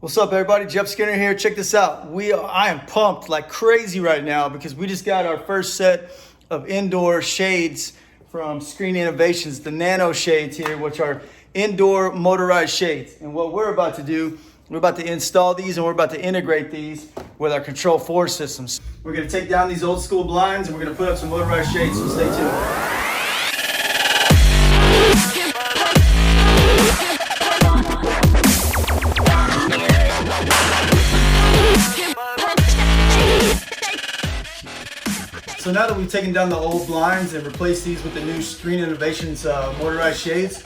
What's up, everybody? Jeff Skinner here. Check this out. I am pumped like crazy right now because we just got our first set of indoor shades from Screen Innovations, the Nano shades here, which are indoor motorized shades. And what we're about to do, we're about to install these and we're about to integrate these with our Control 4 systems. We're going to take down these old school blinds and we're going to put up some motorized shades, so stay tuned. So now that we've taken down the old blinds and replaced these with the new Screen Innovations motorized shades,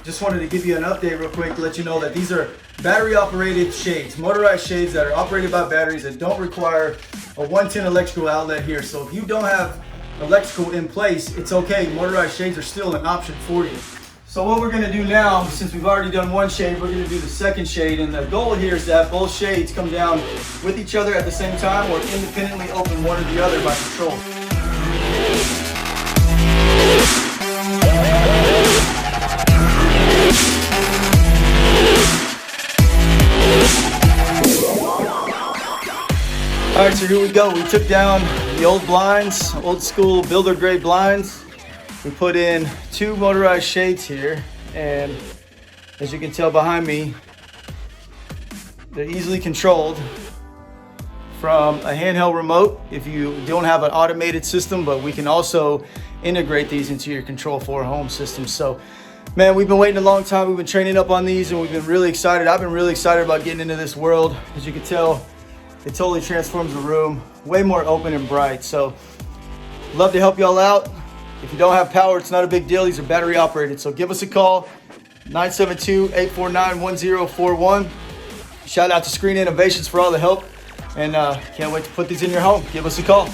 just wanted to give you an update real quick to let you know that these are battery operated shades, motorized shades that are operated by batteries that don't require a 110 electrical outlet here. So if you don't have electrical in place, it's okay. Motorized shades are still an option for you. So what we're gonna do now, since we've already done one shade, we're gonna do the second shade. And the goal here is to have both shades come down with each other at the same time or independently open one or the other by control. All right, so here we go. We took down the old blinds, old school builder grade blinds. We put in two motorized shades here, and as you can tell behind me, they're easily controlled from a handheld remote if you don't have an automated system, but we can also integrate these into your Control 4 home system. So, man, we've been waiting a long time. We've been training up on these and we've been really excited. I've been really excited about getting into this world. As you can tell, it totally transforms the room, way more open and bright. So, love to help y'all out. If you don't have power, it's not a big deal. These are battery operated. So give us a call, 972-849-1041. Shout out to Screen Innovations for all the help. And can't wait to put these in your home. Give us a call.